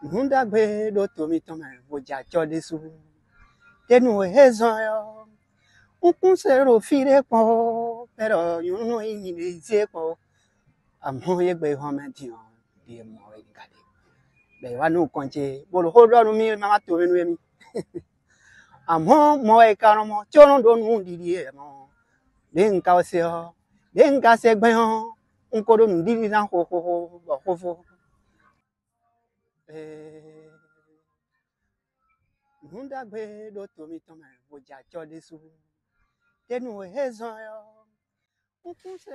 Hundagbe do tomi tome boja chodesu. Tenu hezoyo. Unsero fire po pero yuno ini zie po. Amoye gbe homention di mo ngade. Be wanu konche bolo hodo no mi mama to menu mi. Amo mo e karomo chono do nu di mo. Den kaoseo. Den kasegbe ho. Unkodo ndiri na ho. Hundagbe do tomi tome boja chodesu. Tenu hezoyo.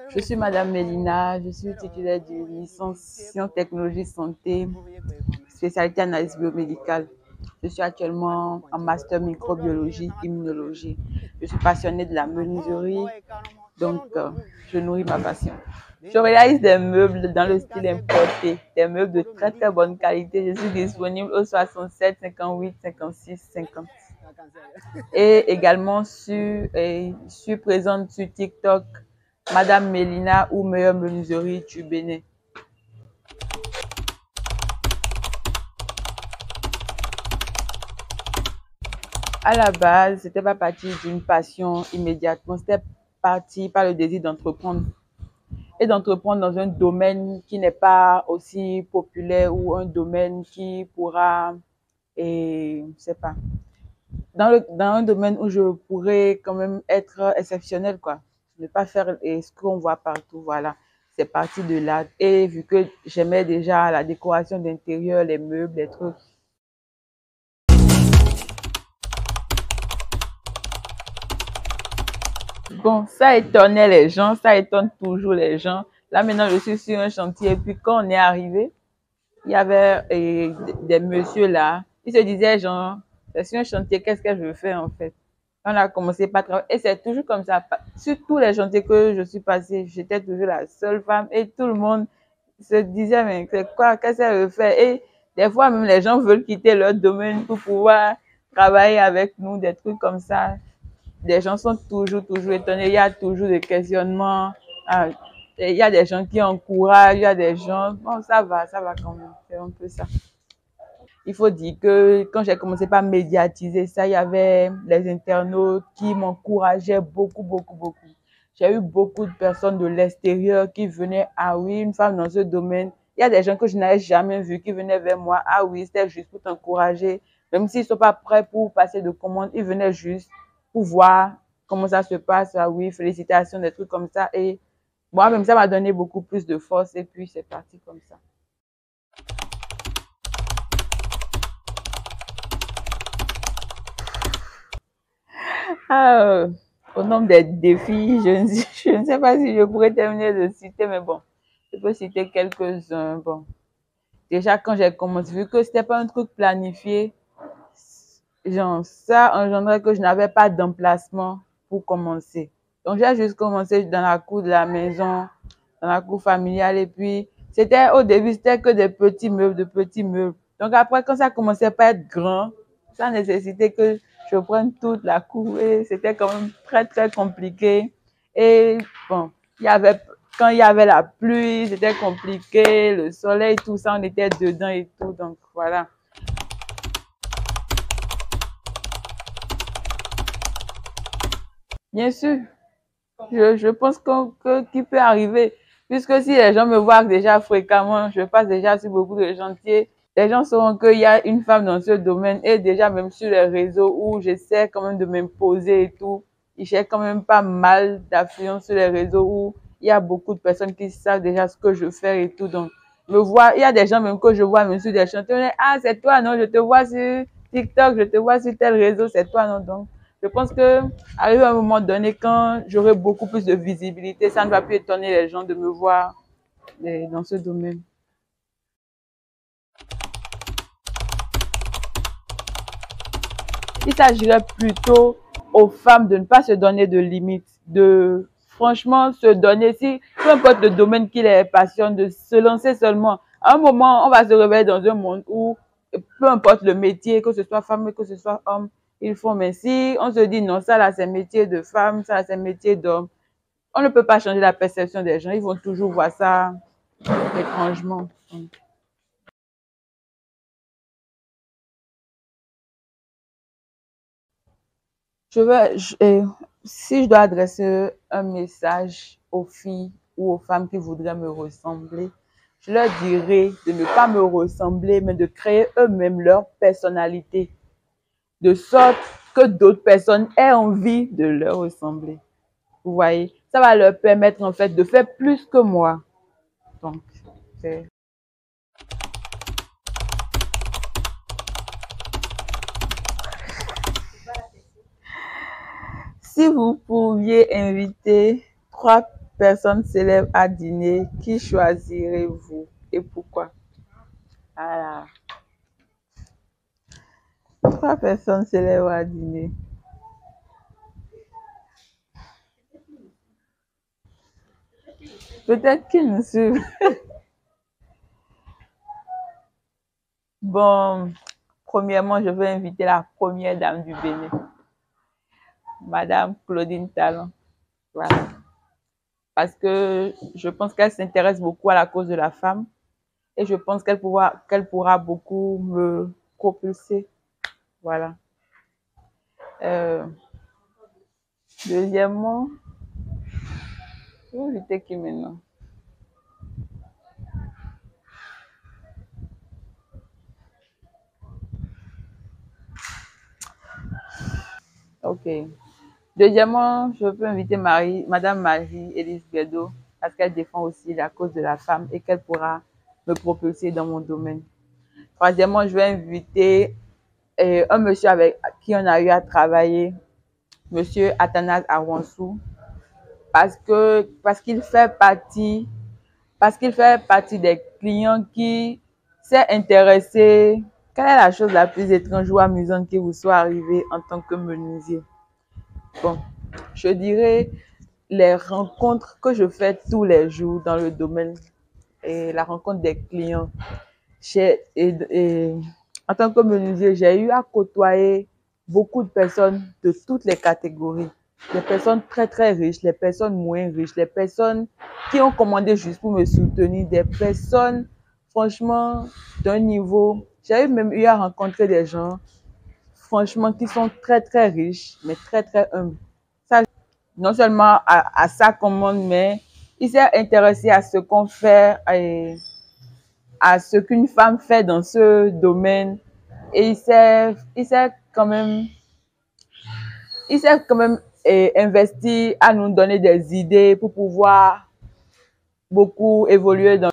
Je suis Madame Mélina, je suis titulaire d'une licence Sciences, Technologies, Santé, spécialité analyse biomédicale. Je suis actuellement en master microbiologie, immunologie. Je suis passionnée de la menuiserie, donc je nourris ma passion. Je réalise des meubles dans le style importé, des meubles de très très bonne qualité. Je suis disponible au 67 58 56 50. Et également je suis présente sur TikTok, Madame Mélina ou Meilleure Menuiserie du Bénin. À la base, c'était pas parti d'une passion immédiatement, c'était parti par le désir d'entreprendre. Et d'entreprendre dans un domaine qui n'est pas aussi populaire ou un domaine qui pourra, je sais pas, dans un domaine où je pourrais quand même être exceptionnel, quoi. Ne pas faire ce qu'on voit partout, voilà. C'est parti de là. Et vu que j'aimais déjà la décoration d'intérieur, les meubles, les trucs. Bon, ça étonnait les gens, ça étonne toujours les gens. Là, maintenant, je suis sur un chantier. Et puis, quand on est arrivé, il y avait des messieurs là. Ils se disaient, genre, c'est sur un chantier, qu'est-ce que je fais en fait? On a commencé par travailler. Et c'est toujours comme ça. Sur tous les chantiers que je suis passée, j'étais toujours la seule femme. Et tout le monde se disait, mais c'est quoi? Qu'est-ce que je fais? Et des fois, même les gens veulent quitter leur domaine pour pouvoir travailler avec nous, des trucs comme ça. Les gens sont toujours étonnés. Il y a toujours des questionnements. Ah, il y a des gens qui encouragent, il y a des gens, bon, ça va quand même. C'est un peu ça. Il faut dire que quand j'ai commencé par médiatiser ça, il y avait les internautes qui m'encourageaient beaucoup. J'ai eu beaucoup de personnes de l'extérieur qui venaient, ah oui, une femme dans ce domaine. Il y a des gens que je n'avais jamais vus qui venaient vers moi, ah oui, c'était juste pour t'encourager. Même s'ils ne sont pas prêts pour passer de commandes, ils venaient juste pour voir comment ça se passe, ah oui, félicitations, des trucs comme ça. Et moi-même, ça m'a donné beaucoup plus de force et puis c'est parti comme ça. Ah, au nombre des défis, je ne sais pas si je pourrais terminer de citer, mais bon, je peux citer quelques-uns. Bon, déjà, quand j'ai commencé, vu que c'était pas un truc planifié, genre, ça engendrait que je n'avais pas d'emplacement pour commencer. Donc, j'ai juste commencé dans la cour de la maison, dans la cour familiale, et puis, au début, c'était que des petits meubles, de petits meubles. Donc, après, quand ça commençait pas à être grand, ça nécessitait que je prenne toute la cour et c'était quand même très compliqué. Et bon, quand il y avait la pluie, c'était compliqué, le soleil, tout ça, on était dedans et tout, donc voilà. Bien sûr, je pense qu'il peut arriver, puisque si les gens me voient déjà fréquemment, je passe déjà sur beaucoup de chantiers, les gens sauront qu'il y a une femme dans ce domaine et déjà même sur les réseaux où j'essaie quand même de m'imposer et tout, j'ai quand même pas mal d'affluence sur les réseaux où il y a beaucoup de personnes qui savent déjà ce que je fais et tout, donc il y a des gens même que je vois même sur des chantiers, ah c'est toi non, je te vois sur TikTok, je te vois sur tel réseau, c'est toi non, donc je pense que arrivé à un moment donné, quand j'aurai beaucoup plus de visibilité, ça ne va plus étonner les gens de me voir dans ce domaine. Il s'agirait plutôt aux femmes de ne pas se donner de limites, de franchement se donner, si peu importe le domaine qui les passionne, de se lancer seulement. À un moment, on va se réveiller dans un monde où peu importe le métier, que ce soit femme, que ce soit homme, ils font. Mais si on se dit non, ça là c'est métier de femme, ça là c'est métier d'homme, on ne peut pas changer la perception des gens. Ils vont toujours voir ça étrangement. Si je dois adresser un message aux filles ou aux femmes qui voudraient me ressembler, je leur dirais de ne pas me ressembler, mais de créer eux-mêmes leur personnalité, de sorte que d'autres personnes aient envie de leur ressembler. Vous voyez, ça va leur permettre en fait de faire plus que moi. Donc, c'est... Si vous pouviez inviter 3 personnes célèbres à dîner, qui choisirez-vous et pourquoi? Voilà. 3 personnes célèbres à dîner. Peut-être qu'ils nous suivent. Bon, premièrement, je vais inviter la première dame du Bénin, Madame Claudine Talon. Voilà. Parce que je pense qu'elle s'intéresse beaucoup à la cause de la femme et je pense qu'elle pourra beaucoup me propulser. Voilà. Deuxièmement, je vais inviter qui maintenant? Ok. Deuxièmement, je peux inviter Madame Marie-Élise Guédot, parce qu'elle défend aussi la cause de la femme et qu'elle pourra me propulser dans mon domaine. Troisièmement, je vais inviter un monsieur avec qui on a eu à travailler, monsieur Athanase Awansou, parce qu'il fait partie des clients qui s'est intéressé. Quelle est la chose la plus étrange ou amusante qui vous soit arrivée en tant que menuisier? Bon, je dirais les rencontres que je fais tous les jours dans le domaine et la rencontre des clients. En tant que menuisier, j'ai eu à côtoyer beaucoup de personnes de toutes les catégories. Les personnes très très riches, les personnes moins riches, les personnes qui ont commandé juste pour me soutenir, des personnes franchement d'un niveau. J'ai même eu à rencontrer des gens franchement qui sont très très riches, mais très très humbles. Ça, non seulement à sa commande, mais il s'est intéressé à ce qu'on fait et à ce qu'une femme fait dans ce domaine. Et il s'est quand même investi à nous donner des idées pour pouvoir beaucoup évoluer dans.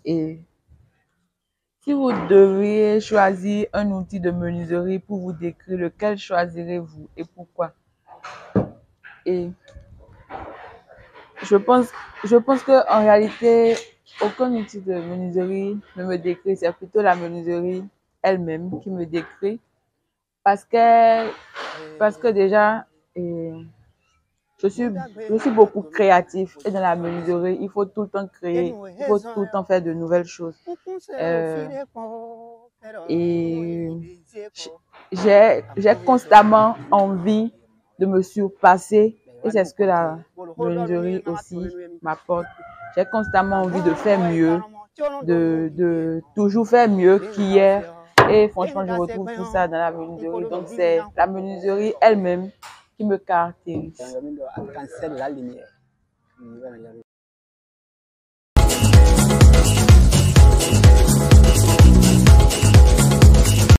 Et si vous deviez choisir un outil de menuiserie pour vous décrire, lequel choisirez-vous et pourquoi? Et je pense qu'en réalité, aucun outil de menuiserie ne me décrit, c'est plutôt la menuiserie elle-même qui me décrit. Parce que déjà, je suis beaucoup créatif et dans la menuiserie, il faut tout le temps créer, il faut tout le temps faire de nouvelles choses. Et j'ai constamment envie de me surpasser et c'est ce que la menuiserie aussi m'apporte. J'ai constamment envie de faire mieux, de toujours faire mieux qu'hier. Et franchement, je retrouve tout ça dans la menuiserie. Donc, c'est la menuiserie elle-même qui me caractérise.